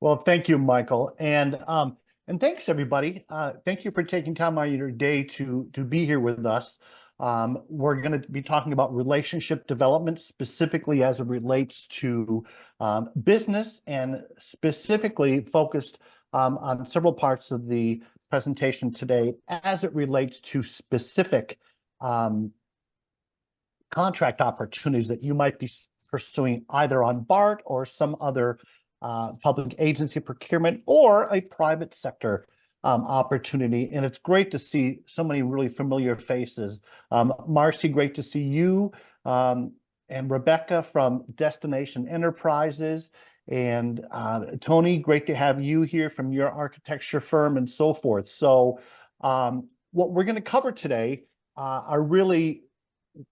Well, thank you, Michael, and thanks everybody. Thank you for taking time out of your day to be here with us. We're going to be talking about relationship development, specifically as it relates to business, and specifically focused on several parts of the presentation today as it relates to specific um, contract opportunities that you might be pursuing either on BART or some other public agency procurement or a private sector opportunity. And it's great to see so many really familiar faces. Marcy, great to see you. And Rebecca from Destination Enterprises. And Tony, great to have you here from your architecture firm and so forth. So what we're going to cover today are really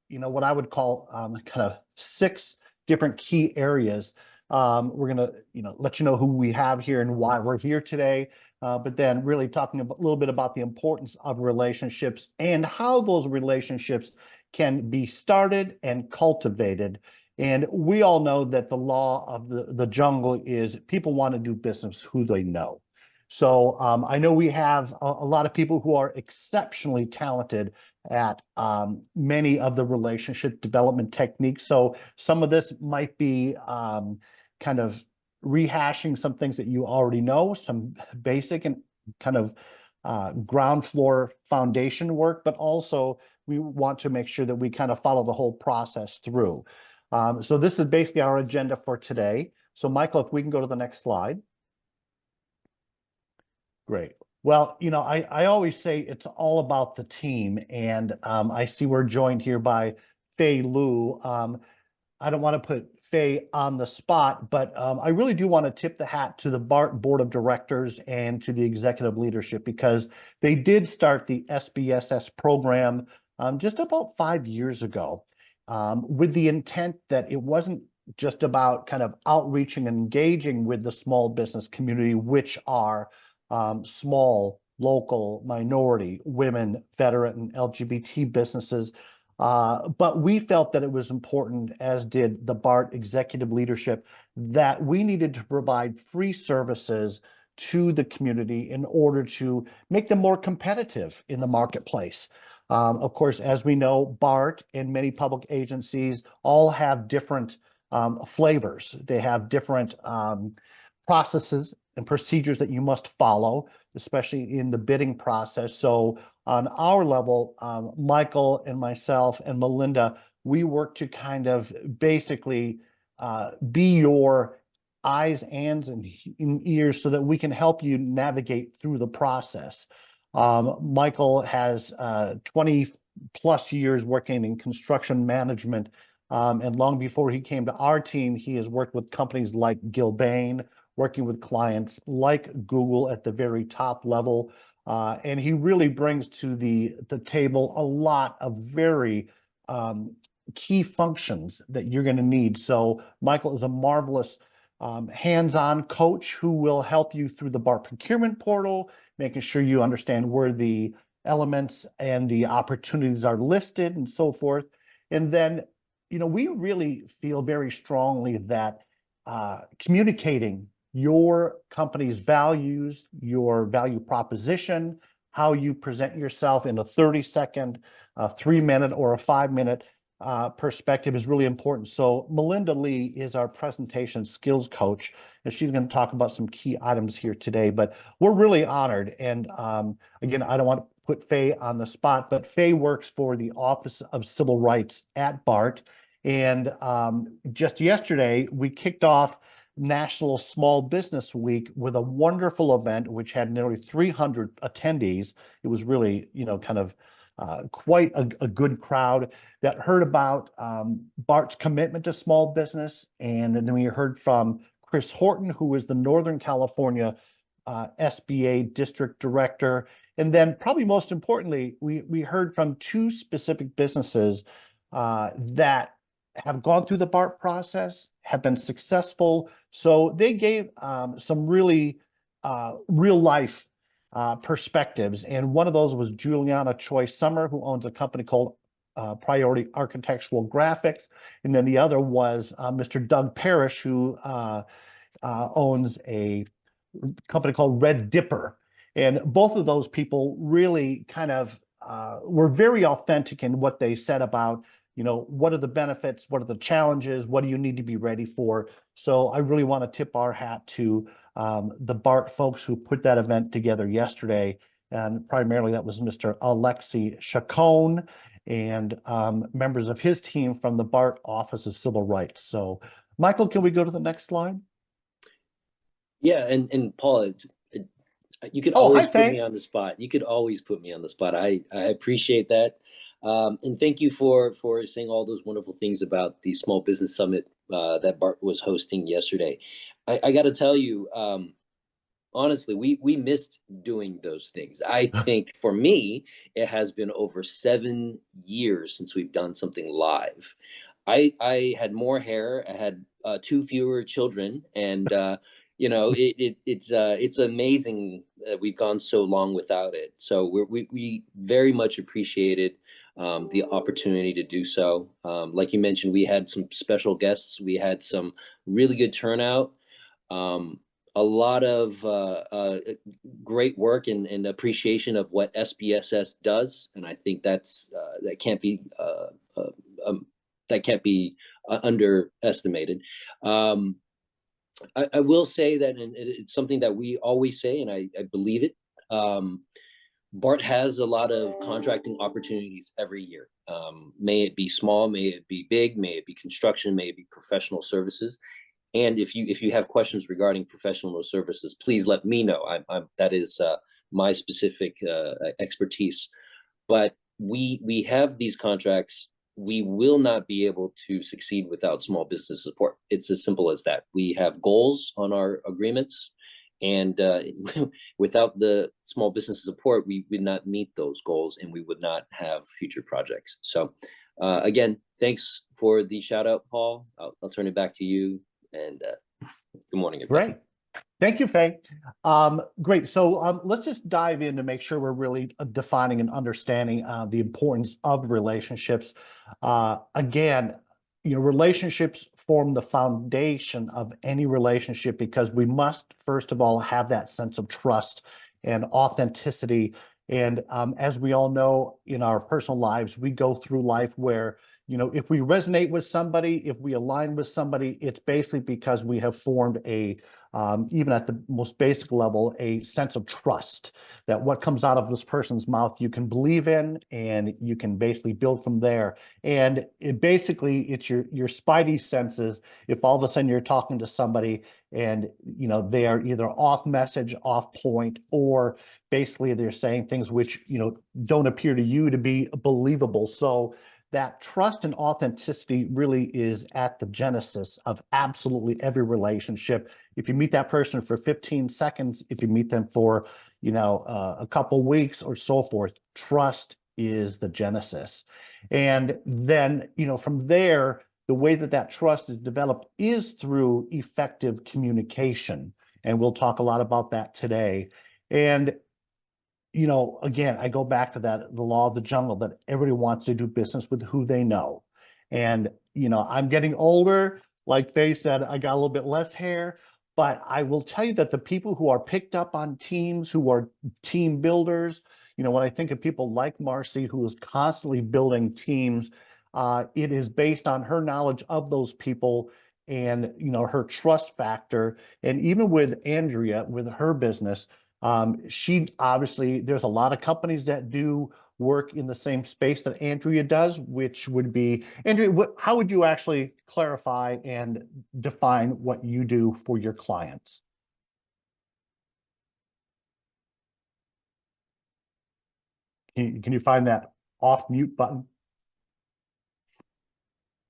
what I would call kind of 6 different key areas. We're going to, let you know who we have here and why we're here today, but then really talking a little bit about the importance of relationships and how those relationships can be started and cultivated. And we all know that the law of the jungle is people want to do business who they know. So I know we have a lot of people who are exceptionally talented at many of the relationship development techniques. So some of this might be kind of rehashing some things that you already know, some basic and kind of ground floor foundation work, but also we want to make sure that we kind of follow the whole process through. So this is basically our agenda for today. So Michael, if we can go to the next slide. Great. Well, I always say it's all about the team, and I see we're joined here by Fei Lu. I don't want to put Fei on the spot, but I really do want to tip the hat to the BART Board of Directors and to the executive leadership, because they did start the SBSS program just about 5 years ago with the intent that it wasn't just about kind of outreaching and engaging with the small business community, which are small, local, minority, women, veteran, and LGBT businesses. But we felt that it was important, as did the BART executive leadership, that we needed to provide free services to the community in order to make them more competitive in the marketplace. Of course, as we know, BART and many public agencies all have different flavors. They have different processes and procedures that you must follow, especially in the bidding process. So on our level, Michael and myself and Melinda, we work to kind of basically be your eyes, hands, and ears so that we can help you navigate through the process. Michael has 20 plus years working in construction management. And long before he came to our team, he has worked with companies like Gilbane, working with clients like Google at the very top level. And he really brings to the table a lot of very key functions that you're going to need. So Michael is a marvelous hands-on coach who will help you through the BART procurement portal, making sure you understand where the elements and the opportunities are listed and so forth. And then, we really feel very strongly that communicating your company's values, your value proposition, how you present yourself in a 30-second, 3-minute, or a 5-minute perspective is really important. So Melinda Lee is our presentation skills coach, and she's going to talk about some key items here today. But we're really honored. And again, I don't want to put Fei on the spot, but Fei works for the Office of Civil Rights at BART. And just yesterday, we kicked off National Small Business Week with a wonderful event which had nearly 300 attendees. It was really, kind of quite a good crowd that heard about BART's commitment to small business. And then we heard from Chris Horton, who is the Northern California SBA District Director. And then probably most importantly, we heard from 2 specific businesses that have gone through the BART process, have been successful. So they gave some really real life perspectives. And one of those was Juliana Choi Summer, who owns a company called Priority Architectural Graphics. And then the other was Mr. Doug Parrish, who owns a company called Red Dipper. And both of those people really kind of were very authentic in what they said about, what are the benefits, what are the challenges, what do you need to be ready for? So I really want to tip our hat to the BART folks who put that event together yesterday. And primarily that was Mr. Alexi Chacon and members of his team from the BART Office of Civil Rights. So, Michael, can we go to the next slide? Yeah, and Paul, you could Oh, hi, always put me Faye. on the spot. You could always put me on the spot. I appreciate that. And thank you for saying all those wonderful things about the Small Business Summit that BART was hosting yesterday. I got to tell you, honestly, we missed doing those things. I think for me, it has been over 7 years since we've done something live. I had more hair. I had two fewer children, and it's amazing that we've gone so long without it. So we very much appreciated the opportunity to do so. Like you mentioned, we had some special guests. We had some really good turnout. Um, a lot of great work and appreciation of what SBSS does, and I think that can't be um, underestimated. Um, I will say that, and it's something that we always say, and I believe it. BART has a lot of contracting opportunities every year. May it be small, may it be big, may it be construction, may it be professional services. And if you have questions regarding professional services, please let me know. That is my specific expertise. But we have these contracts. We will not be able to succeed without small business support. It's as simple as that. We have goals on our agreements, and without the small business support, we would not meet those goals, and we would not have future projects. So, again, thanks for the shout out, Paul. I'll turn it back to you. And good morning, everybody. Great. Thank you, Faye. Great. So let's just dive in to make sure we're really defining and understanding the importance of relationships. Again, relationships form the foundation of any relationship because we must, first of all, have that sense of trust and authenticity. And as we all know in our personal lives, we go through life where if we resonate with somebody, if we align with somebody, it's basically because we have formed even at the most basic level, a sense of trust that what comes out of this person's mouth you can believe in, and you can basically build from there. And it's your spidey senses. If all of a sudden you're talking to somebody and they are either off message, off point, or basically they're saying things which don't appear to you to be believable. So that trust and authenticity really is at the genesis of absolutely every relationship. If you meet that person for 15 seconds, if you meet them for, a couple weeks or so forth, trust is the genesis. And then, from there, the way that trust is developed is through effective communication. And we'll talk a lot about that today. And again, I go back to the law of the jungle, that everybody wants to do business with who they know. And, I'm getting older. Like Faye said, I got a little bit less hair, but I will tell you that the people who are picked up on teams, who are team builders, when I think of people like Marcy, who is constantly building teams, it is based on her knowledge of those people and, her trust factor. And even with Andrea, with her business, she obviously, there's a lot of companies that do work in the same space that Andrea does, which would be, Andrea, how would you actually clarify and define what you do for your clients? Can you find that off mute button?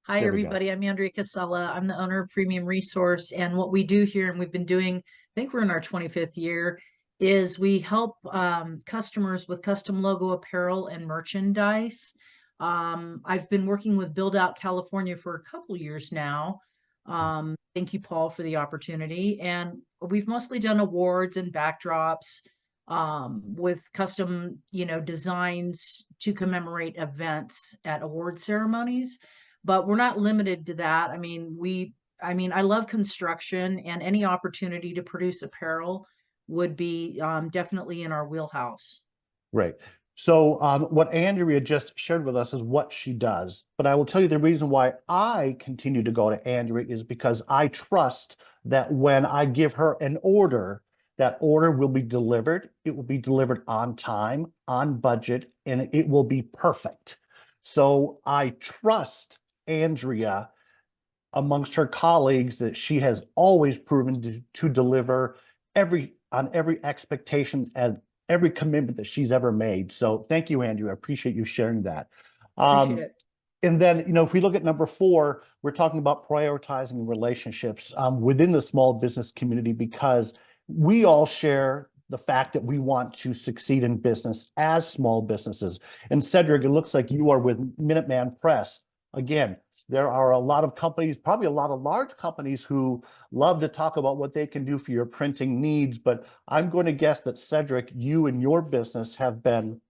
Hi, There we go. everybody. I'm Andrea Casella. I'm the owner of Premium Resource. And what we do here, and we've been doing, I think we're in our 25th year, is we help customers with custom logo apparel and merchandise. I've been working with Build Out California for a couple years now. Thank you, Paul, for the opportunity. And we've mostly done awards and backdrops with custom, designs to commemorate events at award ceremonies. But we're not limited to that. I mean, we I mean, I love construction, and any opportunity to produce apparel would be definitely in our wheelhouse. Right. So what Andrea just shared with us is what she does. But I will tell you the reason why I continue to go to Andrea is because I trust that when I give her an order, that order will be delivered. It will be delivered on time, on budget, and it will be perfect. So I trust Andrea amongst her colleagues that she has always proven to deliver on every expectations and every commitment that she's ever made. So thank you, Andrew. I appreciate you sharing that. Appreciate it. And then, if we look at number 4, we're talking about prioritizing relationships within the small business community, because we all share the fact that we want to succeed in business as small businesses. And Cedric, it looks like you are with Minuteman Press. Again, there are a lot of companies, probably a lot of large companies, who love to talk about what they can do for your printing needs. But I'm going to guess that, Cedric, you and your business have been,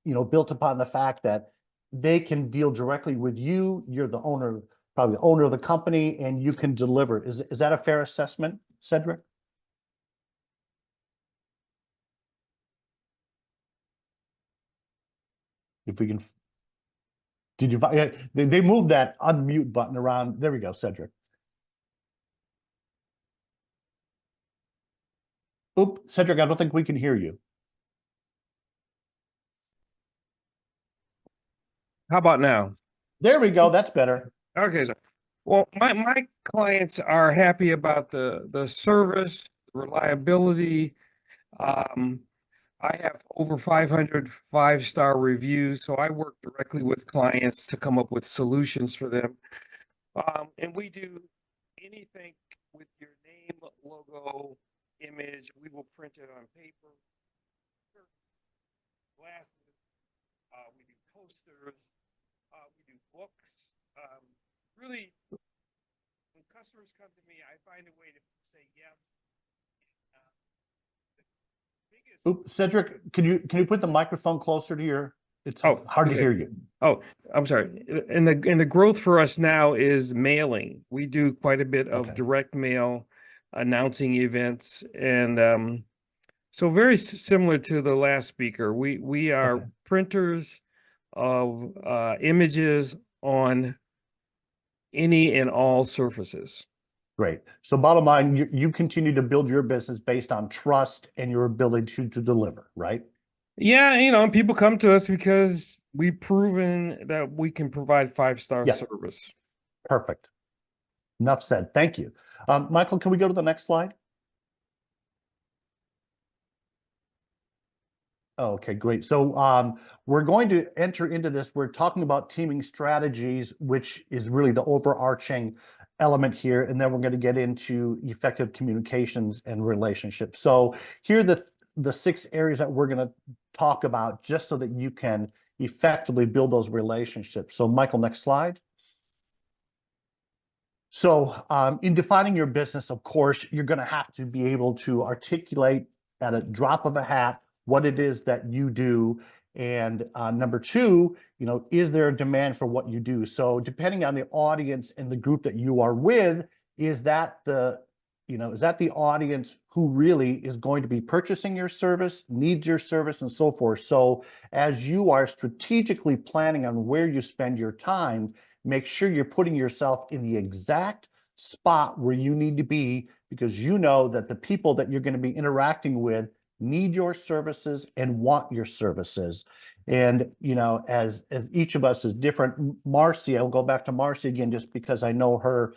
built upon the fact that they can deal directly with you. You're the owner, probably the owner of the company, and you can deliver. Is that a fair assessment, Cedric? If we can, did you, yeah, they moved that unmute button around. There we go, Cedric. Oop, Cedric, I don't think we can hear you. How about now? There we go. That's better. Okay, so well, my clients are happy about the service, reliability. I have over 500 5-star reviews, so I work directly with clients to come up with solutions for them. And we do anything with your name, logo, image. We will print it on paper, glasses. We do posters. We do books. Really, when customers come to me, I find a way to say yes. Oop, Cedric, can you put the microphone closer to your? It's hard to hear you. Oh, I'm sorry. And the growth for us now is mailing. We do quite a bit of direct mail, announcing events, and so very similar to the last speaker. We are printers of images on any and all surfaces. Great. So bottom line, you continue to build your business based on trust and your ability to deliver, right? Yeah, people come to us because we've proven that we can provide 5-star service. Perfect. Enough said. Thank you. Michael, can we go to the next slide? Okay, great. So we're going to enter into this. We're talking about teaming strategies, which is really the overarching element here. And then we're going to get into effective communications and relationships. So here are the 6 areas that we're going to talk about, just so that you can effectively build those relationships. So Michael, next slide. So in defining your business, of course, you're going to have to be able to articulate at a drop of a hat what it is that you do. And number 2, is there a demand for what you do? So depending on the audience and the group that you are with, is that the audience who really is going to be purchasing your service, needs your service, and so forth. So as you are strategically planning on where you spend your time, make sure you're putting yourself in the exact spot where you need to be, because you know that the people that you're going to be interacting with need your services and want your services. And as each of us is different. Marcy, I'll go back to Marcy again, just because I know her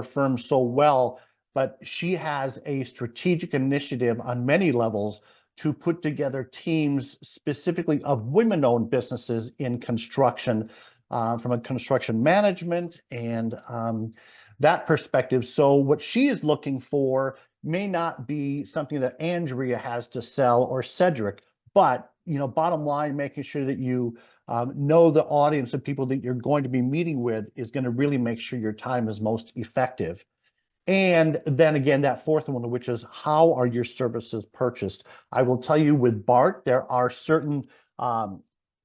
firm so well, but she has a strategic initiative on many levels to put together teams specifically of women-owned businesses in construction, from a construction management and that perspective. So what she is looking for may not be something that Andrea has to sell or Cedric, but bottom line, making sure that you know the audience of people that you're going to be meeting with is going to really make sure your time is most effective. And then again, that 4th one, which is how are your services purchased? I will tell you, with BART, there are certain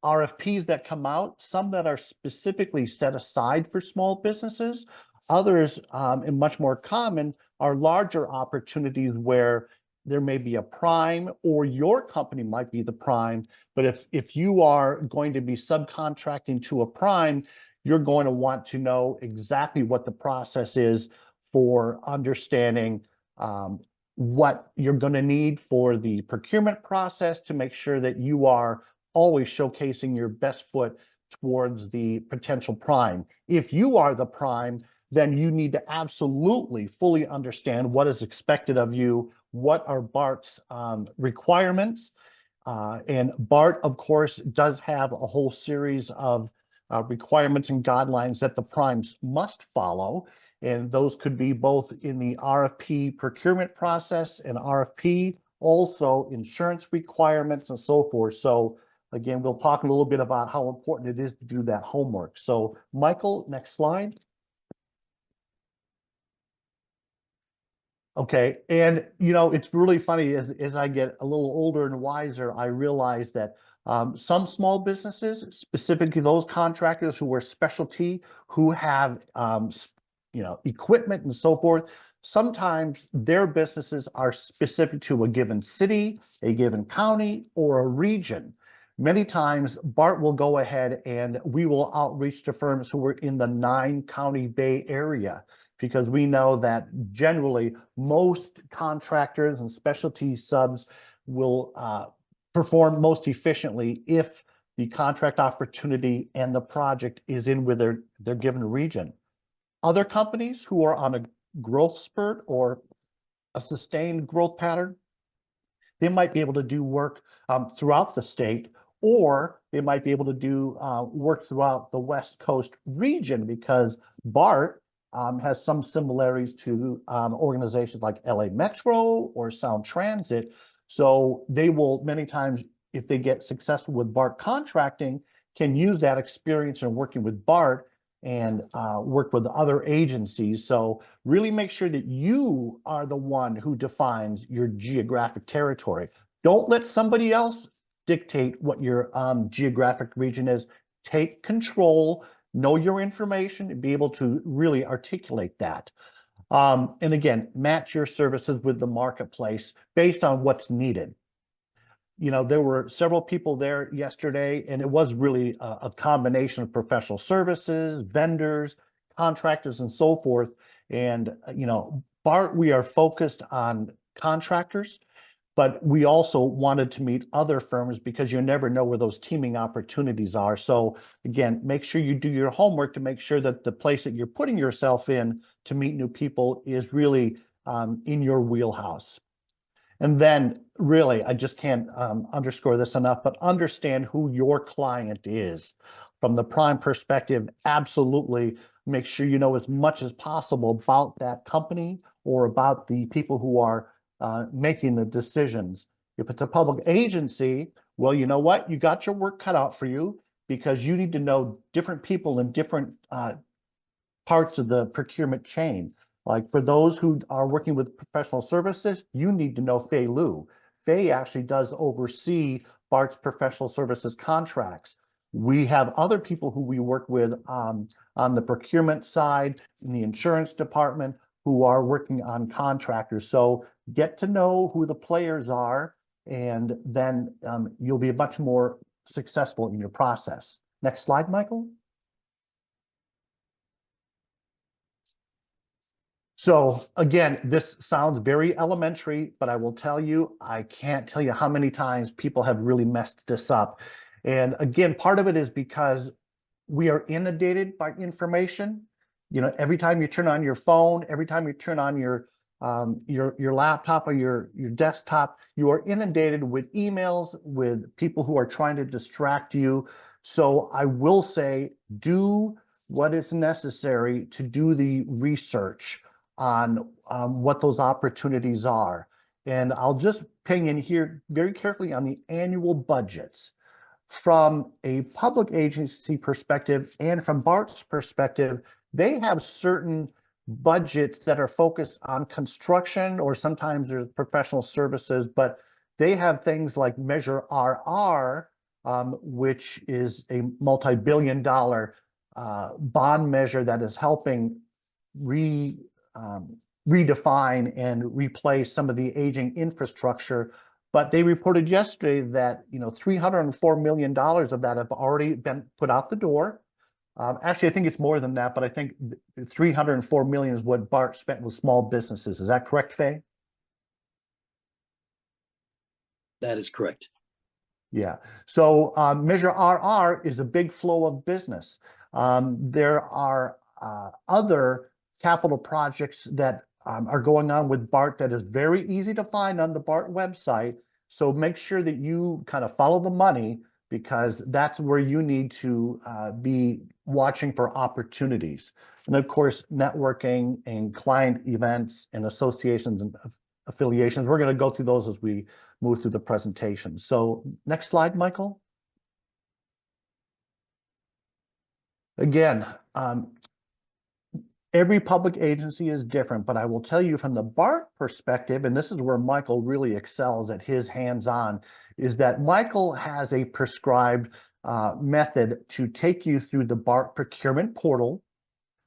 RFPs that come out, some that are specifically set aside for small businesses, others, and much more common, are larger opportunities where there may be a prime or your company might be the prime. But if you are going to be subcontracting to a prime, you're going to want to know exactly what the process is for understanding what you're going to need for the procurement process to make sure that you are always showcasing your best foot towards the potential prime. If you are the prime, then you need to absolutely fully understand what is expected of you, what are BART's requirements. And BART, of course, does have a whole series of requirements and guidelines that the primes must follow. And those could be both in the RFP procurement process and RFP, also insurance requirements and so forth. So again, we'll talk a little bit about how important it is to do that homework. So Michael, next slide. Okay, and it's really funny as I get a little older and wiser, I realize that some small businesses, specifically those contractors who are specialty, who have equipment and so forth, sometimes their businesses are specific to a given city, a given county, or a region. Many times BART will go ahead and we will outreach to firms who are in the 9-county Bay Area, because we know that generally most contractors and specialty subs will perform most efficiently if the contract opportunity and the project is in with their given region. Other companies who are on a growth spurt or a sustained growth pattern, they might be able to do work throughout the state, or they might be able to do work throughout the West Coast region, because BART has some similarities to organizations like LA Metro or Sound Transit. So they will many times, if they get successful with BART contracting, can use that experience in working with BART and work with other agencies. So really make sure that you are the one who defines your geographic territory. Don't let somebody else dictate what your geographic region is. Take control, know your information, and be able to really articulate that. And again, match your services with the marketplace based on what's needed. There were several people there yesterday, and it was really a combination of professional services, vendors, contractors, and so forth. And, BART, we are focused on contractors, but we also wanted to meet other firms because you never know where those teaming opportunities are. So again, make sure you do your homework to make sure that the place that you're putting yourself in to meet new people is really in your wheelhouse. And then really, I just can't underscore this enough, but understand who your client is. From the prime perspective, absolutely make sure you know as much as possible about that company or about the people who are making the decisions. If it's a public agency, well, you know what? You got your work cut out for you, because you need to know different people in different parts of the procurement chain. Like for those who are working with professional services, you need to know Fei Lu. Fei actually does oversee BART's professional services contracts. We have other people who we work with on the procurement side, in the insurance department, who are working on contractors. So get to know who the players are, and then you'll be much more successful in your process. Next slide, Michael. So again, this sounds very elementary, but I will tell you, I can't tell you how many times people have really messed this up. And again, part of it is because we are inundated by information. Every time you turn on your phone, every time you turn on your laptop or your desktop, you are inundated with emails, with people who are trying to distract you. So I will say, do what is necessary to do the research on what those opportunities are. And I'll just ping in here very carefully on the annual budgets. From a public agency perspective and from BART's perspective, they have certain budgets that are focused on construction, or sometimes there's professional services, but they have things like Measure RR which is a multi-billion-dollar bond measure that is helping redefine and replace some of the aging infrastructure. But they reported yesterday that $304 million of that have already been put out the door. Actually, I think it's more than that, but I think 304 million is what BART spent with small businesses. Is that correct, Faye? That is correct. Yeah. So Measure RR is a big flow of business. There are other capital projects that are going on with BART that is very easy to find on the BART website. So make sure that you kind of follow the money, because that's where you need to be watching for opportunities. And of course, networking and client events and associations and affiliations. We're going to go through those as we move through the presentation. So next slide, Michael. Again, every public agency is different, but I will tell you from the BART perspective, and this is where Michael really excels at his hands-on, is that Michael has a prescribed method to take you through the BART procurement portal,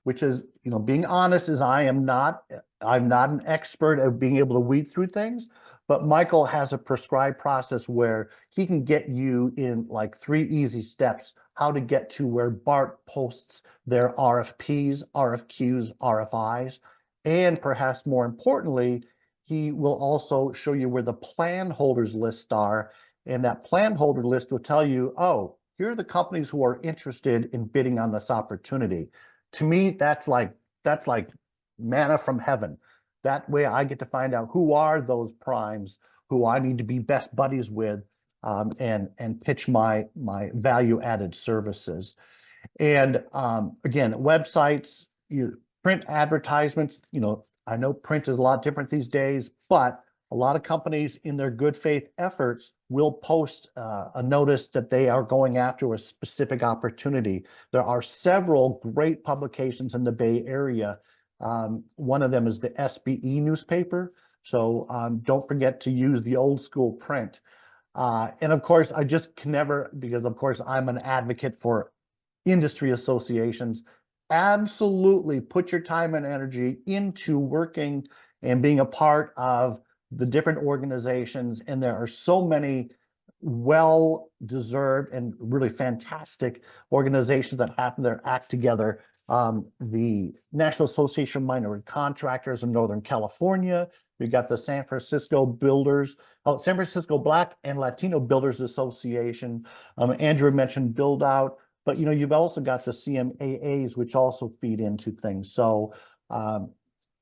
which is, being honest, is I'm not an expert at being able to weed through things, but Michael has a prescribed process where he can get you in like 3 easy steps how to get to where BART posts their RFPs, RFQs, RFIs, and perhaps more importantly, he will also show you where the plan holders lists are, and that plan holder list will tell you, oh, here are the companies who are interested in bidding on this opportunity. To me, that's like manna from heaven. That way I get to find out who are those primes who I need to be best buddies with, and pitch my value added services. And again, websites, print advertisements, I know print is a lot different these days, but a lot of companies in their good faith efforts will post a notice that they are going after a specific opportunity. There are several great publications in the Bay Area. One of them is the SBE newspaper. So don't forget to use the old school print. And of course, I just can never, because of course I'm an advocate for industry associations, absolutely put your time and energy into working and being a part of the different organizations. And there are so many well-deserved and really fantastic organizations that have their act together. The National Association of Minority Contractors in Northern California. We've got the San Francisco Builders, San Francisco Black and Latino Builders Association. Andrew mentioned Build Out, but you've also got the CMAAs, which also feed into things. So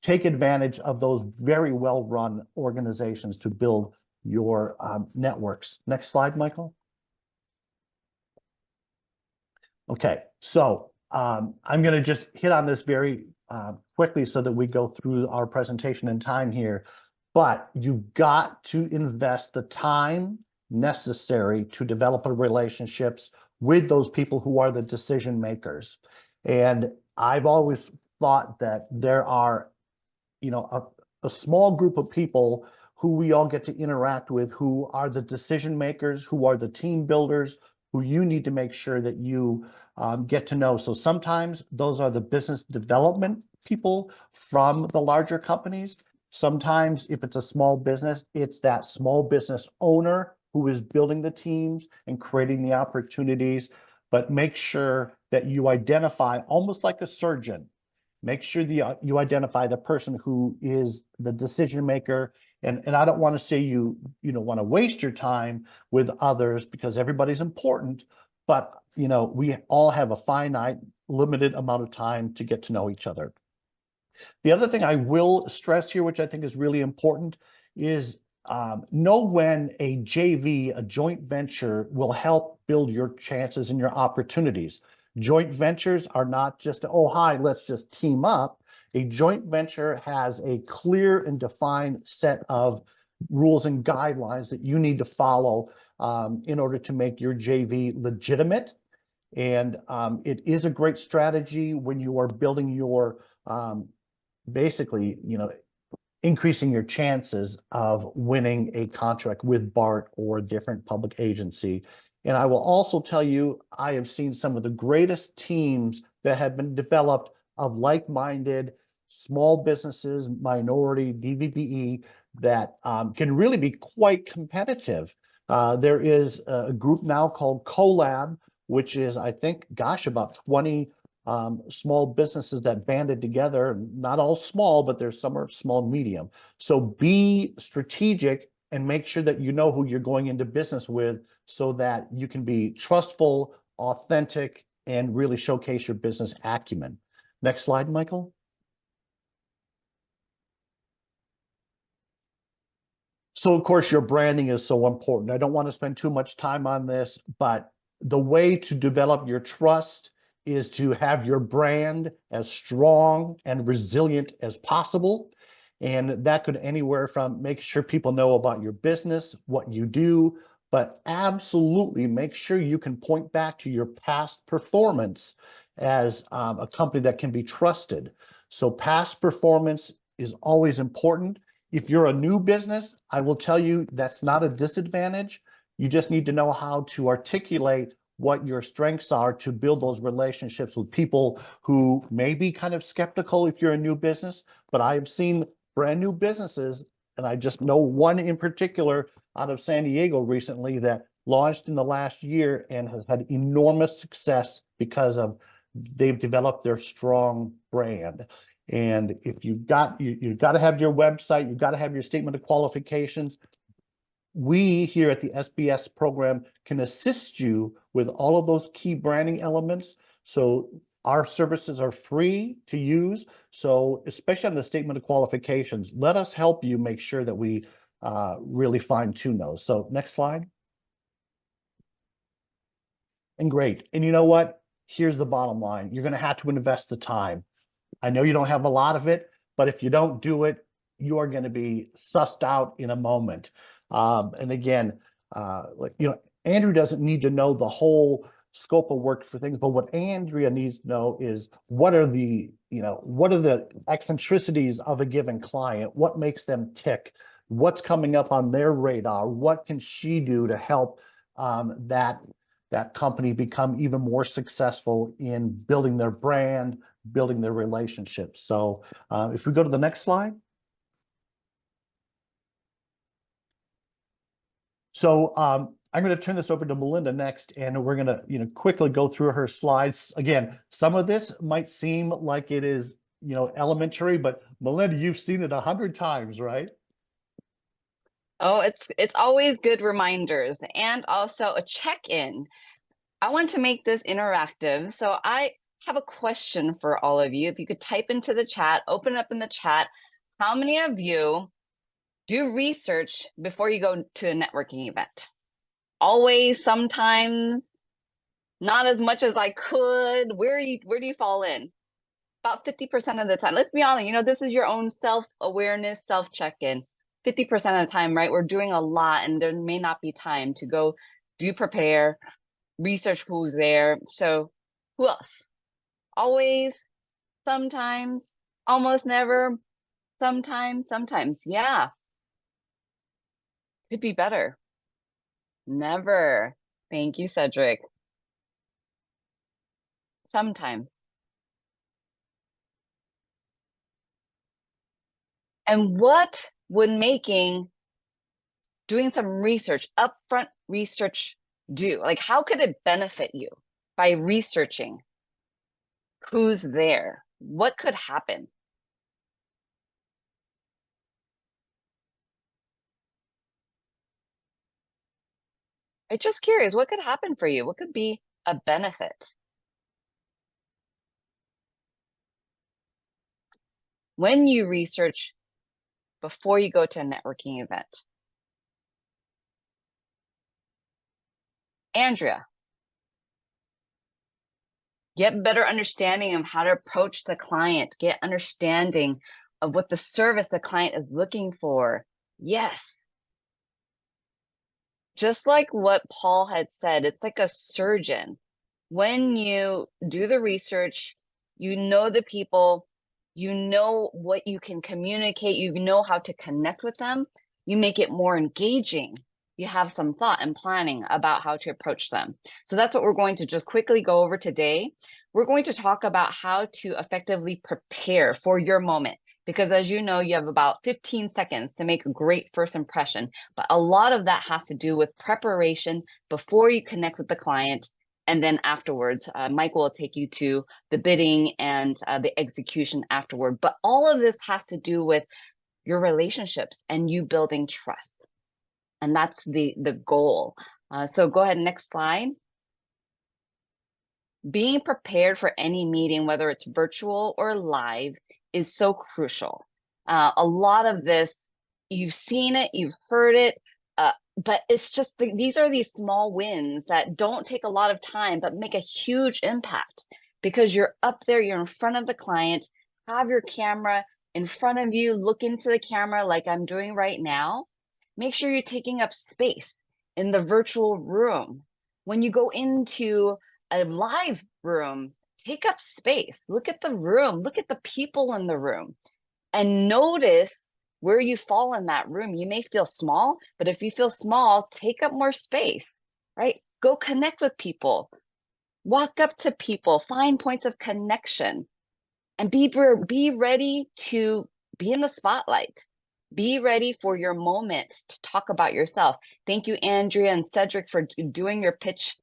take advantage of those very well-run organizations to build your networks. Next slide, Michael. Okay, so I'm going to just hit on this very quickly so that we go through our presentation in time here. But you've got to invest the time necessary to develop relationships with those people who are the decision makers. And I've always thought that there are, a small group of people who we all get to interact with, who are the decision makers, who are the team builders, who you need to make sure that you get to know. So sometimes those are the business development people from the larger companies. Sometimes if it's a small business, it's that small business owner who is building the teams and creating the opportunities. But make sure that you identify, almost like a surgeon, make sure that you identify the person who is the decision maker. And I don't want to say you want to waste your time with others, because everybody's important, but we all have a finite, limited amount of time to get to know each other. The other thing I will stress here, which I think is really important, is know when a JV, a joint venture, will help build your chances and your opportunities. Joint ventures are not just, oh, hi, let's just team up. A joint venture has a clear and defined set of rules and guidelines that you need to follow in order to make your JV legitimate. And it is a great strategy when you are building your, basically, increasing your chances of winning a contract with BART or a different public agency. And I will also tell you, I have seen some of the greatest teams that have been developed of like-minded small businesses, minority, DVBE, that can really be quite competitive. There is a group now called Collab, which is, I think, gosh, about 20 small businesses that banded together. Not all small, but there's some are small, medium. So be strategic and make sure that you know who you're going into business with so that you can be trustful, authentic, and really showcase your business acumen. Next slide, Michael. So of course, your branding is so important. I don't want to spend too much time on this, but the way to develop your trust is to have your brand as strong and resilient as possible. And that could anywhere from make sure people know about your business, what you do, but absolutely make sure you can point back to your past performance as a company that can be trusted. So past performance is always important. If you're a new business, I will tell you that's not a disadvantage. You just need to know how to articulate what your strengths are to build those relationships with people who may be kind of skeptical if you're a new business. But I have seen brand new businesses, and I just know one in particular out of San Diego recently that launched in the last year and has had enormous success because of they've developed their strong brand. And if you've got to have your website, you've got to have your statement of qualifications. We here at the SBS program can assist you with all of those key branding elements. So our services are free to use. So especially on the statement of qualifications, let us help you make sure that we really fine tune those. So next slide. And great. And you know what? Here's the bottom line. You're going to have to invest the time. I know you don't have a lot of it, but if you don't do it, you are going to be sussed out in a moment. And again, Andrew doesn't need to know the whole scope of work for things, but what Andrea needs to know is what are the eccentricities of a given client? What makes them tick? What's coming up on their radar? What can she do to help that company become even more successful in building their brand, building their relationships? So if we go to the next slide. So I'm going to turn this over to Melinda next, and we're going to quickly go through her slides. Again, some of this might seem like it is elementary, but Melinda, you've seen it 100 times, right? Oh, it's always good reminders and also a check-in. I want to make this interactive, so I have a question for all of you. If you could type into the chat, open it up in the chat. How many of you do research before you go to a networking event? Always, sometimes, not as much as I could. Where do you fall in? About 50% of the time. Let's be honest, this is your own self-awareness, self-check-in. 50% of the time, right? We're doing a lot and there may not be time to go prepare, research who's there. So who else? Always, sometimes, almost never, sometimes. Yeah. Could be better. Never. Thank you, Cedric. Sometimes. And what would doing some research, upfront research do? Like, how could it benefit you by researching who's there? What could happen? I'm just curious, what could happen for you? What could be a benefit? When you research before you go to a networking event. Andrea, get better understanding of how to approach the client, get understanding of what the service the client is looking for. Yes. Just like what Paul had said, it's like a surgeon. When you do the research, you know the people, you know what you can communicate, you know how to connect with them, you make it more engaging. you have some thought and planning about how to approach them. So that's what we're going to just quickly go over today. We're going to talk about how to effectively prepare for your moment, because as you know, you have about 15 seconds to make a great first impression, but a lot of that has to do with preparation before you connect with the client. And then afterwards, Mike will take you to the bidding and the execution afterward. But all of this has to do with your relationships and you building trust. And that's the goal. So go ahead, next slide. Being prepared for any meeting, whether it's virtual or live, is so crucial. A lot of this, you've seen it, you've heard it, but it's just these are these small wins that don't take a lot of time, but make a huge impact because you're up there, you're in front of the client, have your camera in front of you, look into the camera like I'm doing right now. Make sure you're taking up space in the virtual room. When you go into a live room, take up space. Look at the room. Look at the people in the room. And notice where you fall in that room. You may feel small, but if you feel small, take up more space, right? Go connect with people. Walk up to people. Find points of connection. And be ready to be in the spotlight. Be ready for your moment to talk about yourself. Thank you, Andrea and Cedric, for doing your pitch.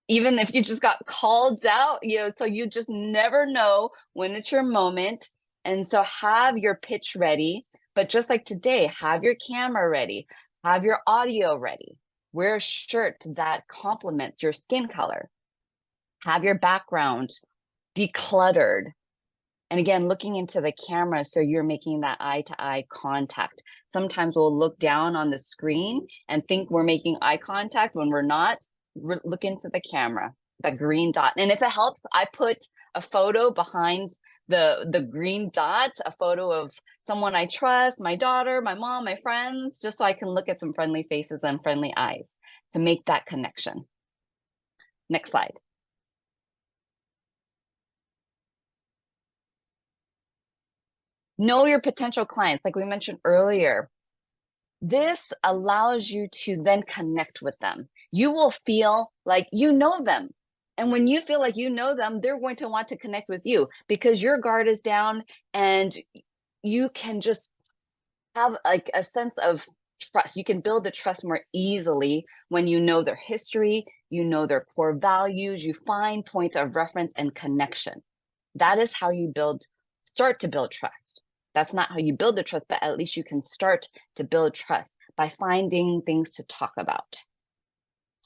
Even if you just got called out, so you just never know when it's your moment. And so have your pitch ready. But just like today, have your camera ready. Have your audio ready. Wear a shirt that complements your skin color. Have your background decluttered. And again, looking into the camera so you're making that eye-to-eye contact. Sometimes we'll look down on the screen and think we're making eye contact when we're not. Look into the camera, that green dot. And if it helps, I put a photo behind the green dot, a photo of someone I trust, my daughter, my mom, my friends, just so I can look at some friendly faces and friendly eyes to make that connection. Next slide. Know your potential clients, like we mentioned earlier. This allows you to then connect with them. You will feel like you know them. And when you feel like you know them, they're going to want to connect with you because your guard is down and you can just have like a sense of trust. You can build the trust more easily when you know their history, you know their core values, you find points of reference and connection. That is how you start to build trust. That's not how you build the trust, but at least you can start to build trust by finding things to talk about,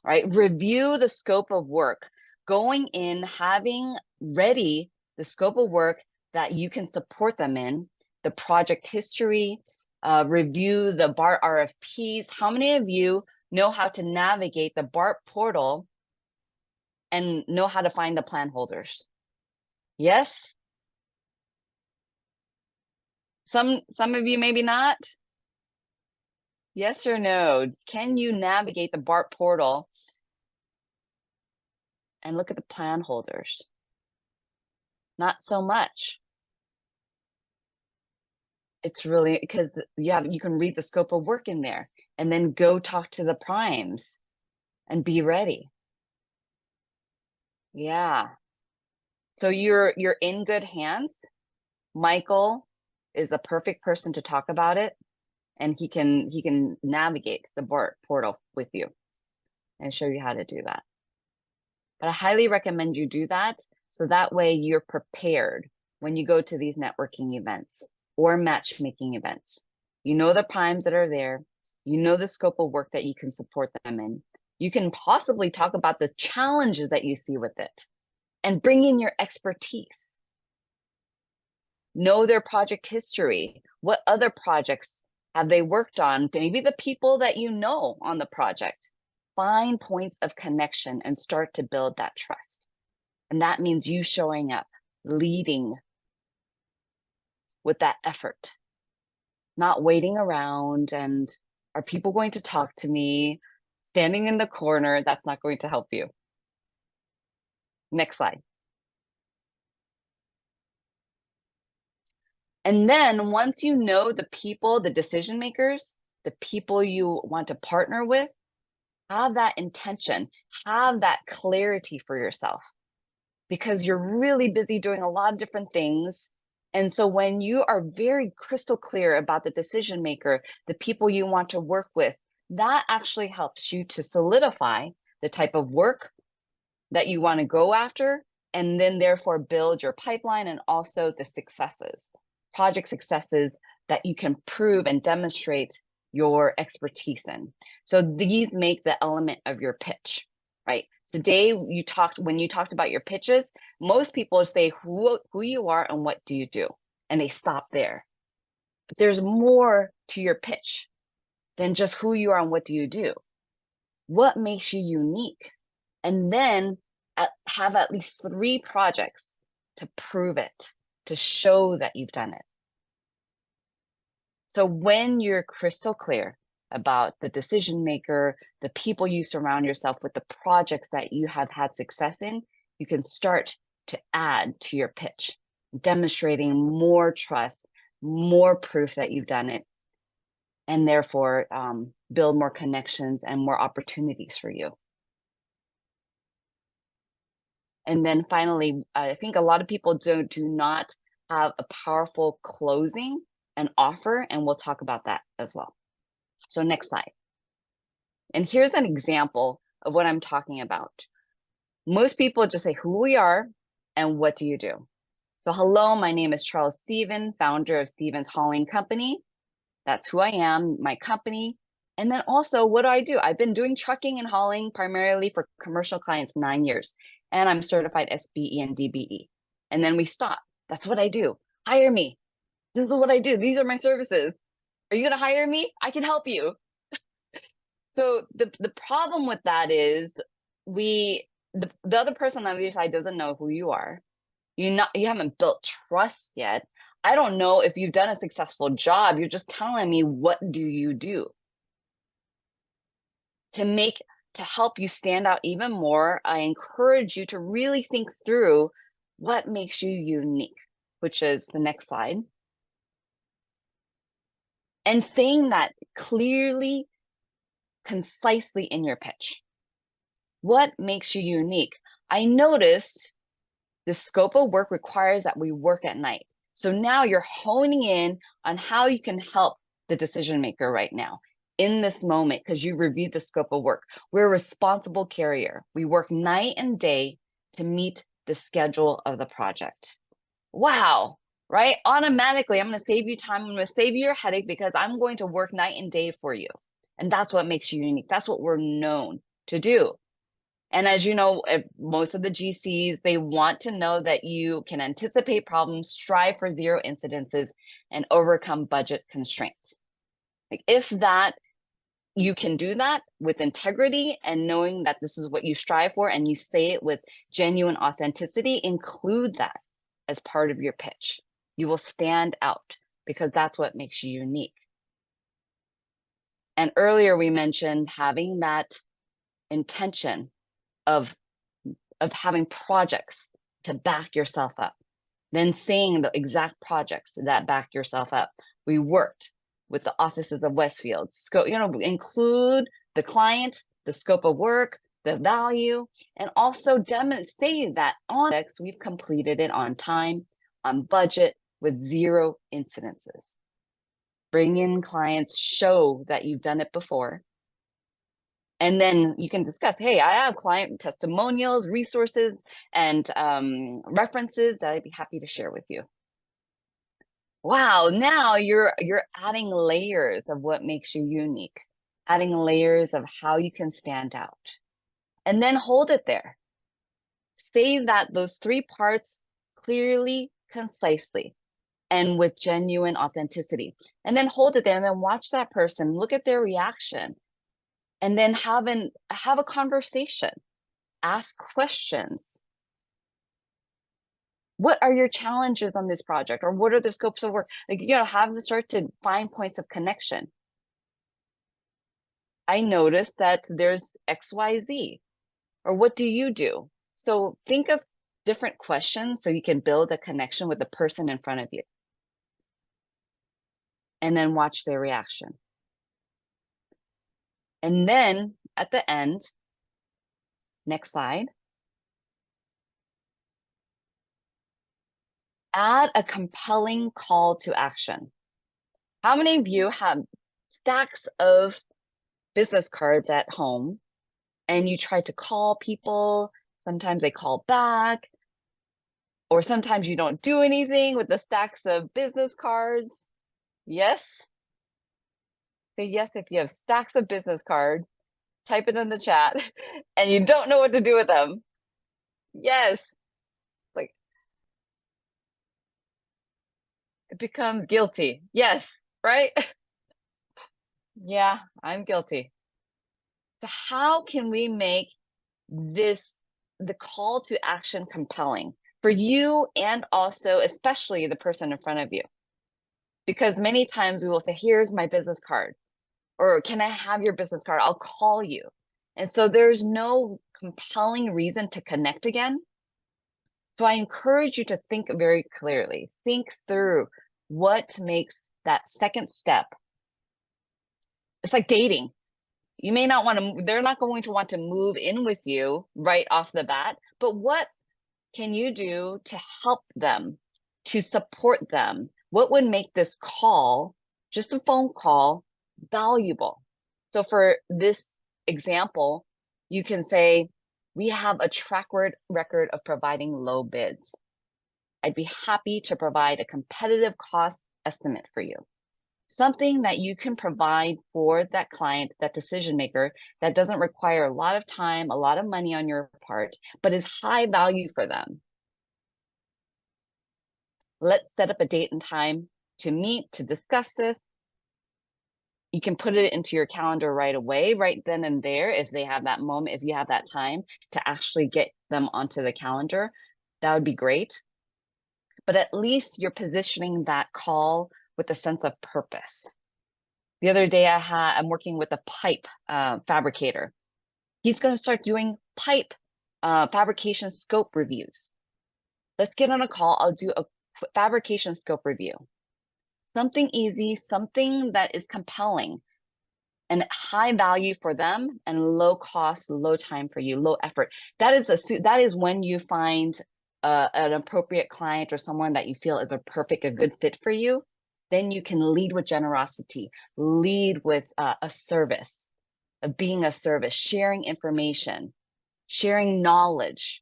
right? Review the scope of work. Going in, having ready the scope of work that you can support them in, the project history, review the BART RFPs. How many of you know how to navigate the BART portal and know how to find the plan holders? Yes? Some of you maybe not. Yes or no? Can you navigate the BART portal and look at the plan holders? Not so much. It's really because you can read the scope of work in there and then go talk to the primes and be ready. Yeah. So you're in good hands. Michael is the perfect person to talk about it, and he can navigate the BART portal with you and show you how to do that. But I highly recommend you do that so that way you're prepared when you go to these networking events or matchmaking events. You know the primes that are there. You know the scope of work that you can support them in. You can possibly talk about the challenges that you see with it and bring in your expertise. Know their project history. What other projects have they worked on? Maybe the people that you know on the project. Find points of connection and start to build that trust. And that means you showing up, leading with that effort, not waiting around and are people going to talk to me? Standing in the corner, that's not going to help you. Next slide. And then once you know the people, the decision makers, the people you want to partner with, Have that intention, have that clarity for yourself, because you're really busy doing a lot of different things. And so when you are very crystal clear about the decision maker, the people you want to work with, that actually helps you to solidify the type of work that you want to go after, and then therefore build your pipeline and also the successes, project successes that you can prove and demonstrate your expertise in. So these make the element of your pitch, right? Today when you talked about your pitches, most people say who you are and what do you do, and they stop there. But there's more to your pitch than just who you are and what do you do. What makes you unique? And then have at least 3 projects to prove it, to show that you've done it. So when you're crystal clear about the decision maker, the people you surround yourself with, the projects that you have had success in, you can start to add to your pitch, demonstrating more trust, more proof that you've done it, and therefore build more connections and more opportunities for you. And then finally, I think a lot of people do not have a powerful closing and offer, and we'll talk about that as well. So next slide. And here's an example of what I'm talking about. Most people just say who we are and what do you do. So hello, my name is Charles Stephen, founder of Stevens Hauling Company. That's who I am, my company. And then also, what do? I've been doing trucking and hauling primarily for commercial clients 9 years, and I'm certified SBE and DBE. And then we stop. That's what I do. Hire me. This is what I do. These are my services. Are you going to hire me? I can help you. So the problem with that is the other person on the other side doesn't know who you are. You haven't built trust yet. I don't know if you've done a successful job. You're just telling me, what do you do? To help you stand out even more, I encourage you to really think through what makes you unique, which is the next slide. And saying that clearly, concisely in your pitch. What makes you unique? I noticed the scope of work requires that we work at night. So now you're honing in on how you can help the decision maker right now in this moment, because you reviewed the scope of work. We're a responsible carrier. We work night and day to meet the schedule of the project. Wow, right? Automatically, I'm going to save you time. I'm going to save you your headache because I'm going to work night and day for you. And that's what makes you unique. That's what we're known to do. And as you know, most of the GCs, they want to know that you can anticipate problems, strive for 0 incidences, and overcome budget constraints. Like if you can do that with integrity and knowing that this is what you strive for, and you say it with genuine authenticity, include that as part of your pitch. You will stand out because that's what makes you unique. And earlier we mentioned having that intention of having projects to back yourself up, then saying the exact projects that back yourself up. We worked with the offices of Westfield. Include the client, the scope of work, the value, and also say that on projects we've completed it on time, on budget, with 0 incidences. Bring in clients, show that you've done it before. And then you can discuss, hey, I have client testimonials, resources, and references that I'd be happy to share with you. Wow, now you're adding layers of what makes you unique, adding layers of how you can stand out. And then hold it there. Say that those 3 parts clearly, concisely, and with genuine authenticity. And then hold it there and then watch that person, look at their reaction. And then have a conversation, ask questions. What are your challenges on this project? Or what are the scopes of work? Have them start to find points of connection. I noticed that there's XYZ, or what do you do? So think of different questions so you can build a connection with the person in front of you. And then watch their reaction. And then at the end, next slide, add a compelling call to action. How many of you have stacks of business cards at home and you try to call people? Sometimes they call back, or sometimes you don't do anything with the stacks of business cards. Yes? Say yes if you have stacks of business cards. Type it in the chat and you don't know what to do with them. Yes. Like, it becomes guilty. Yes, right? Yeah, I'm guilty. So how can we make the call to action compelling for you, and also especially the person in front of you? Because many times we will say, here's my business card, or can I have your business card? I'll call you. And so there's no compelling reason to connect again. So I encourage you to think very clearly, think through what makes that second step. It's like dating. You may not want to, they're not going to want to move in with you right off the bat, but what can you do to help them, to support them? What would make this call, just a phone call, valuable? So for this example, you can say, we have a track record of providing low bids. I'd be happy to provide a competitive cost estimate for you. Something that you can provide for that client, that decision maker, that doesn't require a lot of time, a lot of money on your part, but is high value for them. Let's set up a date and time to meet, to discuss this. You can put it into your calendar right away, right then and there, if they have that moment, if you have that time to actually get them onto the calendar, that would be great. But at least you're positioning that call with a sense of purpose. The other day I'm working with a pipe fabricator. He's going to start doing pipe fabrication scope reviews. Let's get on a call. I'll do a fabrication scope review. Something easy, something that is compelling and high value for them, and low cost, low time for you, low effort. That is when you find an appropriate client or someone that you feel is a good fit for you. Then you can lead with generosity, lead with a service, of being a service, sharing information, sharing knowledge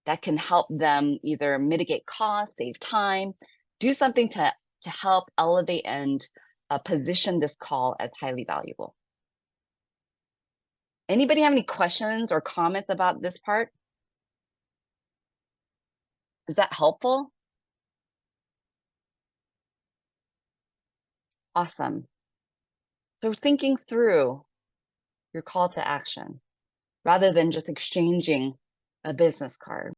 that can help them either mitigate costs, save time, do something to help elevate and position this call as highly valuable. Anybody have any questions or comments about this part? Is that helpful? Awesome. So thinking through your call to action rather than just exchanging a business card.